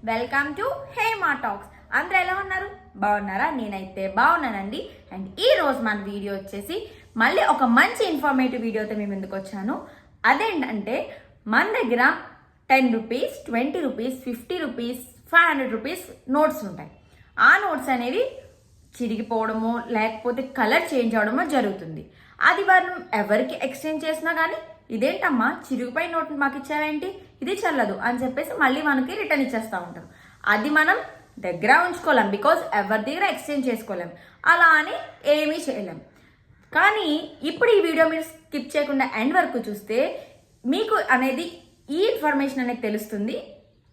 Welcome to Hema talks. అందరూ ఎలా ఉన్నారు? బాగున్నారా? నేనైతే బాగున్నానండి. అండ్ ఈ రోజు మన వీడియో వచ్చేసి మళ్ళీ ఒక మంచి ఇన్ఫర్మేటివ్ వీడియోతో మేము ఎందుకు వచ్చాను. అదేంటంటే మన దగ్గర 10 rupees, 20 rupees, 50 rupees, 500 rupees notes ఉంటాయి. ఆ నోట్స్ అనేవి చిరిగిపోవడమో లేకపోతే కలర్ చేంజ్ అవడమో జరుగుతుంది. అది మనం ఎవరికి ఎక్స్చేంజ్ చేసినా కానీ ఇదేంటమ్మా చిరిగిపోయిన నోట్ మాకు ఇచ్చావేంటి, ఇది చెల్లదు అని చెప్పేసి మళ్ళీ మనకి రిటర్న్ ఇచ్చేస్తూ ఉంటారు. అది మనం దగ్గర ఉంచుకోలేం, బికాజ్ ఎవరి దగ్గర ఎక్స్చేంజ్ చేసుకోలేం, అలా అని ఏమీ చేయలేం. కానీ ఇప్పుడు ఈ వీడియో మీరు స్కిప్ చేయకుండా ఎండ్ వరకు చూస్తే మీకు అనేది ఈ ఇన్ఫర్మేషన్ అనేది తెలుస్తుంది,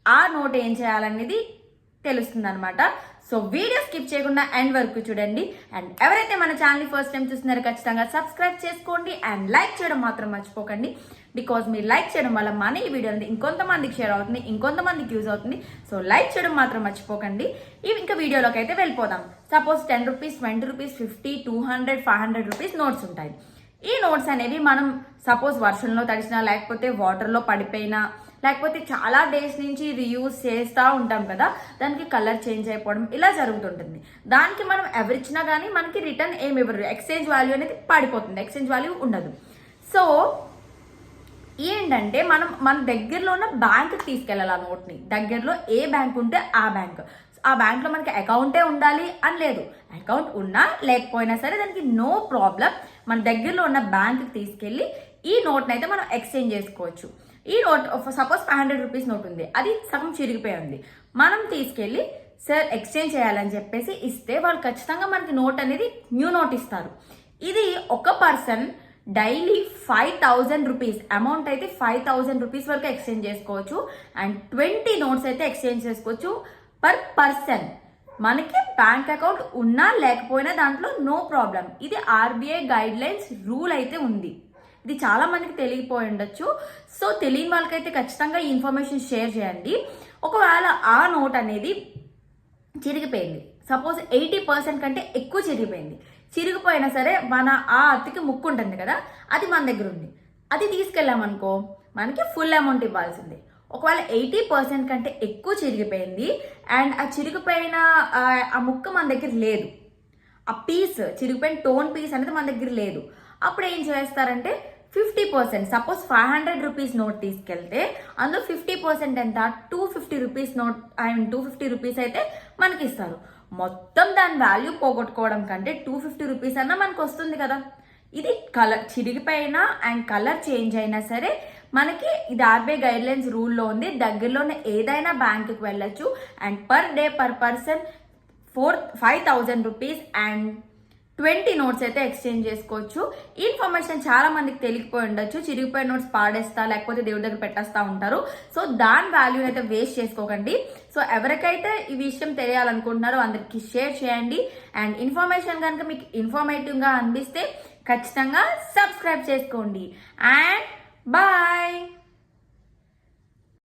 ఆ నోట్ ఏం చేయాలనేది తెలుస్తుంది అనమాట. సో వీడియో స్కిప్ చేయకుండా ఎండ్ వరకు చూడండి. అండ్ ఎవరైతే మన ఛానల్ని ఫస్ట్ టైం చూస్తున్నారో ఖచ్చితంగా సబ్స్క్రైబ్ చేసుకోండి అండ్ లైక్ చేయడం మాత్రం మర్చిపోకండి. బికాజ్ మీరు లైక్ చేయడం వల్ల మన ఈ వీడియో అనేది ఇంకొంతమందికి షేర్ అవుతుంది, ఇంకొంతమందికి యూజ్ అవుతుంది. సో లైక్ చేయడం మాత్రం మర్చిపోకండి. ఇంకా వీడియోలోకి అయితే వెళ్ళిపోదాం. Suppose 10 rupees, 20 rupees, 50, 200, 500 rupees notes ఉంటాయి. ఈ నోట్స్ అనేవి మనం సపోజ్ వర్షంలో తడిసినా, లేకపోతే వాటర్లో పడిపోయినా, లేకపోతే చాలా డేస్ నుంచి రీయూజ్ చేస్తూ ఉంటాం కదా, దానికి కలర్ చేంజ్ అయిపోవడం ఇలా జరుగుతుంటుంది. దానికి మనం ఎవరిచ్చినా కానీ మనకి రిటర్న్ ఏమి ఇవ్వరు, ఎక్స్చేంజ్ వాల్యూ అనేది పడిపోతుంది, ఎక్స్చేంజ్ వాల్యూ ఉండదు. సో ఏంటంటే మనం మన దగ్గరలో ఉన్న బ్యాంక్కి తీసుకెళ్ళాలి ఆ నోట్ని. దగ్గరలో ఏ బ్యాంక్ ఉంటే ఆ బ్యాంక్లో మనకి అకౌంటే ఉండాలి అని లేదు. అకౌంట్ ఉన్నా లేకపోయినా సరే దానికి నో ప్రాబ్లం. మన దగ్గరలో ఉన్న బ్యాంక్కి తీసుకెళ్ళి ఈ నోట్ని అయితే మనం ఎక్స్చేంజ్ చేసుకోవచ్చు. ఈ నోట్ సపోజ్ 500 రూపీస్ నోట్ ఉంది, అది సగం చిరిగిపోయి ఉంది. మనం తీసుకెళ్ళి సార్ ఎక్స్చేంజ్ చేయాలని చెప్పేసి ఇస్తే వాళ్ళు ఖచ్చితంగా మనకి నోట్ అనేది న్యూ నోట్ ఇస్తారు. ఇది ఒక పర్సన్ డైలీ 5000 రూపీస్ అమౌంట్ అయితే 5000 రూపీస్ వరకు ఎక్స్చేంజ్ చేసుకోవచ్చు. అండ్ 20 నోట్స్ అయితే ఎక్స్చేంజ్ చేసుకోవచ్చు పర్ పర్సన్. మనకి బ్యాంక్ అకౌంట్ ఉన్నా లేకపోయినా దాంట్లో నో ప్రాబ్లం. ఇది ఆర్బీఐ గైడ్ లైన్స్ రూల్ అయితే ఉంది. ఇది చాలా మందికి తెలియపోయి ఉండొచ్చు. సో తెలియని వాళ్ళకైతే ఖచ్చితంగా ఈ ఇన్ఫర్మేషన్ షేర్ చేయండి. ఒకవేళ ఆ నోట్ అనేది చిరిగిపోయింది, సపోజ్ 80% కంటే ఎక్కువ చిరిగిపోయినా సరే మన ఆ అతికి ముక్కు ఉంటుంది కదా, అది మన దగ్గర ఉంది, అది తీసుకెళ్ళామనుకో మనకి ఫుల్ అమౌంట్ ఇవ్వాల్సిందే. ఒకవేళ 80% కంటే ఎక్కువ చిరిగిపోయింది అండ్ ఆ చిరిగిపోయిన ఆ ముక్క మన దగ్గర లేదు, ఆ పీస్ చిరిగిపోయిన టోన్ పీస్ అనేది మన దగ్గర లేదు, అప్పుడు ఏం చేస్తారంటే 50%, సపోజ్ 500 రూపీస్ నోట్ తీసుకెళ్తే అందులో 50% ఎంత, 250 రూపీస్ నోట్ 250 రూపీస్ అయితే మనకి ఇస్తారు. మొత్తం దాని వాల్యూ పోగొట్టుకోవడం కంటే 250 రూపీస్ అన్నా మనకు వస్తుంది కదా. ఇది కలర్ చిరిగిపోయినా అండ్ కలర్ చేంజ్ అయినా సరే మనకి ఇది ఆర్బీఐ గైడ్ లైన్స్ రూల్లో ఉంది. దగ్గరలోనే ఏదైనా బ్యాంకుకి వెళ్ళొచ్చు and per day per person 5000 rupees and 20 notes అయితే ఎక్స్చేంజ్ చేసుకోవచ్చు. ఈ ఇన్ఫర్మేషన్ చాలా మందికి తెలియకపోయి ఉండొచ్చు. చిరిగిపోయిన నోట్స్ పాడేస్తా లేకపోతే దేవుడి దగ్గర పెట్టేస్తా ఉంటారు. సో దాని వాల్యూ అయితే వేస్ట్ చేసుకోకండి. సో ఎవరికైతే ఈ విషయం తెలియాలనుకుంటున్నారో అందరికి షేర్ చేయండి. అండ్ ఇన్ఫర్మేషన్ కనుక మీకు ఇన్ఫర్మేటివ్గా అనిపిస్తే ఖచ్చితంగా సబ్స్క్రైబ్ చేసుకోండి. And bye.